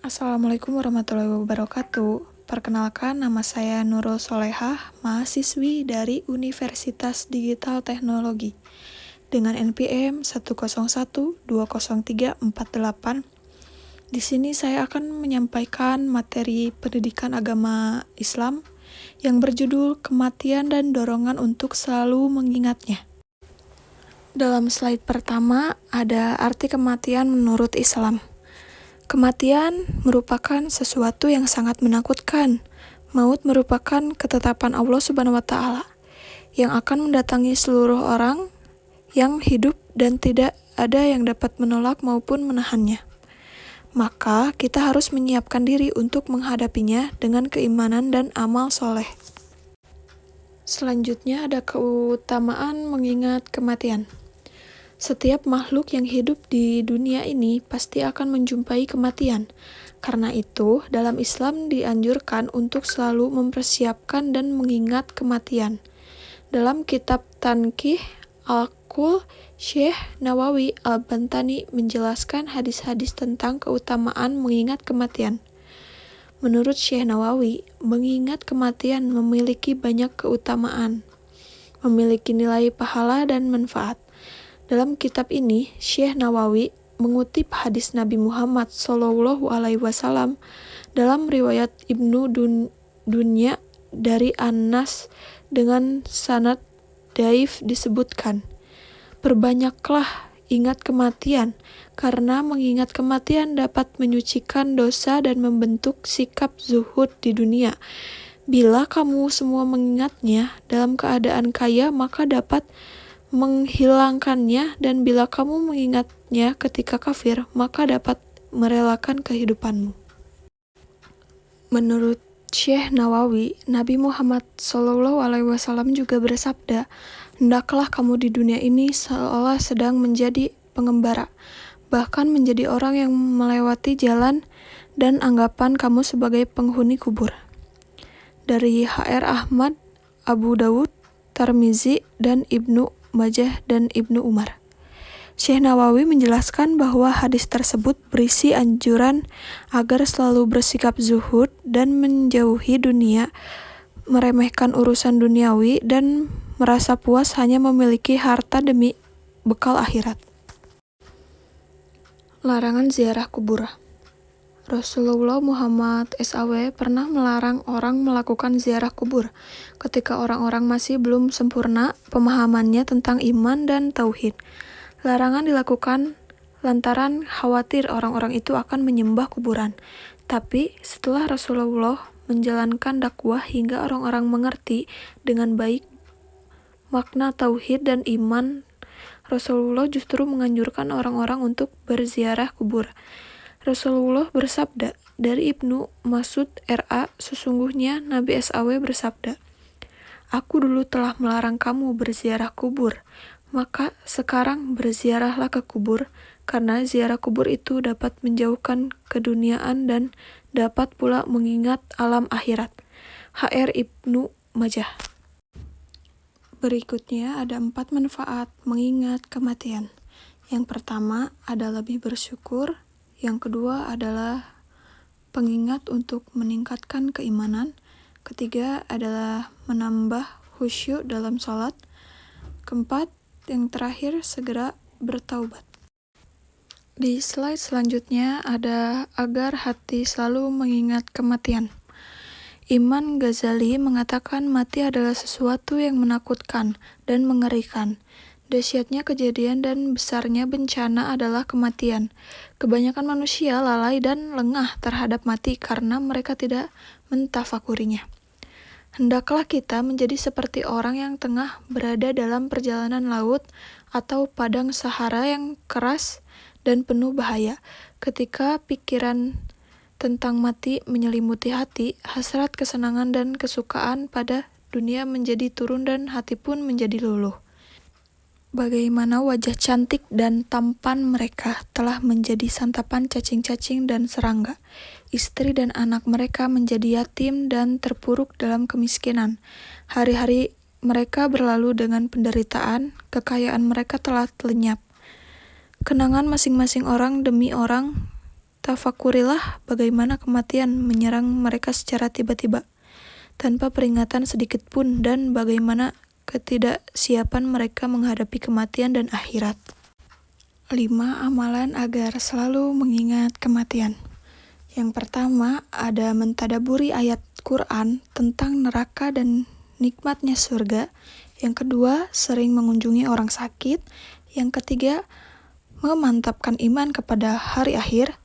Assalamualaikum warahmatullahi wabarakatuh. Perkenalkan, nama saya Nurul Solehah, mahasiswi dari Universitas Digital Teknologi dengan NPM 101203488. Di sini saya akan menyampaikan materi pendidikan agama Islam yang berjudul Kematian dan Dorongan untuk Selalu Mengingatnya. Dalam slide pertama ada arti kematian menurut Islam. Kematian merupakan sesuatu yang sangat menakutkan. Maut merupakan ketetapan Allah Subhanahu wa Ta'ala yang akan mendatangi seluruh orang yang hidup dan tidak ada yang dapat menolak maupun menahannya. Maka kita harus menyiapkan diri untuk menghadapinya dengan keimanan dan amal soleh. Selanjutnya ada keutamaan mengingat kematian. Setiap makhluk yang hidup di dunia ini pasti akan menjumpai kematian. Karena itu, dalam Islam dianjurkan untuk selalu mempersiapkan dan mengingat kematian. Dalam kitab Tanqih Al-Qul, Syekh Nawawi Al-Bantani menjelaskan hadis-hadis tentang keutamaan mengingat kematian. Menurut Syekh Nawawi, mengingat kematian memiliki banyak keutamaan, memiliki nilai pahala dan manfaat. Dalam kitab ini, Syekh Nawawi mengutip hadis Nabi Muhammad SAW dalam riwayat Ibnu Dunya dari Anas dengan sanad dhaif disebutkan, "Perbanyaklah ingat kematian, karena mengingat kematian dapat menyucikan dosa dan membentuk sikap zuhud di dunia. Bila kamu semua mengingatnya dalam keadaan kaya, maka dapat menghilangkannya, dan bila kamu mengingatnya ketika kafir, maka dapat merelakan kehidupanmu." Menurut Syekh Nawawi, Nabi Muhammad SAW juga bersabda, "Hendaklah kamu di dunia ini seolah sedang menjadi pengembara, bahkan menjadi orang yang melewati jalan, dan anggapan kamu sebagai penghuni kubur." Dari H.R. Ahmad, Abu Dawud, Tirmizi, dan Ibnu Majah dan Ibnu Umar. Syekh Nawawi menjelaskan bahwa hadis tersebut berisi anjuran agar selalu bersikap zuhud dan menjauhi dunia, meremehkan urusan duniawi, dan merasa puas hanya memiliki harta demi bekal akhirat. Larangan ziarah kubur. Rasulullah Muhammad SAW pernah melarang orang melakukan ziarah kubur ketika orang-orang masih belum sempurna pemahamannya tentang iman dan tauhid. Larangan dilakukan lantaran khawatir orang-orang itu akan menyembah kuburan. Tapi setelah Rasulullah menjalankan dakwah hingga orang-orang mengerti dengan baik makna tauhid dan iman, Rasulullah justru menganjurkan orang-orang untuk berziarah kubur. Rasulullah bersabda, dari Ibnu Mas'ud R.A., sesungguhnya Nabi SAW bersabda, "Aku dulu telah melarang kamu berziarah kubur, maka sekarang berziarahlah ke kubur, karena ziarah kubur itu dapat menjauhkan keduniaan dan dapat pula mengingat alam akhirat." H.R. Ibnu Majah. Berikutnya ada 4 manfaat mengingat kematian. Yang pertama ada lebih bersyukur. Yang kedua adalah pengingat untuk meningkatkan keimanan. Ketiga adalah menambah khusyuk dalam sholat. Keempat, yang terakhir, segera bertaubat. Di slide selanjutnya ada agar hati selalu mengingat kematian. Imam Ghazali mengatakan mati adalah sesuatu yang menakutkan dan mengerikan. Dahsyatnya kejadian dan besarnya bencana adalah kematian. Kebanyakan manusia lalai dan lengah terhadap mati karena mereka tidak mentafakurinya. Hendaklah kita menjadi seperti orang yang tengah berada dalam perjalanan laut atau padang Sahara yang keras dan penuh bahaya. Ketika pikiran tentang mati menyelimuti hati, hasrat kesenangan dan kesukaan pada dunia menjadi turun dan hati pun menjadi luluh. Bagaimana wajah cantik dan tampan mereka telah menjadi santapan cacing-cacing dan serangga. Istri dan anak mereka menjadi yatim dan terpuruk dalam kemiskinan. Hari-hari mereka berlalu dengan penderitaan, kekayaan mereka telah lenyap. Kenangan masing-masing orang demi orang Tafakurilah bagaimana kematian menyerang mereka secara tiba-tiba, tanpa peringatan sedikit pun, dan bagaimana ketidaksiapan mereka menghadapi kematian dan akhirat. 5 amalan agar selalu mengingat kematian. Yang pertama, ada mentadaburi ayat Quran tentang neraka dan nikmatnya surga. Yang kedua, sering mengunjungi orang sakit. Yang ketiga, memantapkan iman kepada hari akhir.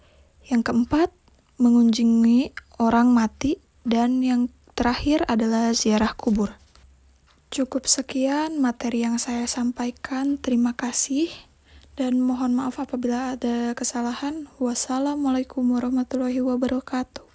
Yang keempat, mengunjungi orang mati. Dan yang terakhir adalah ziarah kubur. Cukup sekian materi yang saya sampaikan. Terima kasih. Dan mohon maaf apabila ada kesalahan. Wassalamualaikum warahmatullahi wabarakatuh.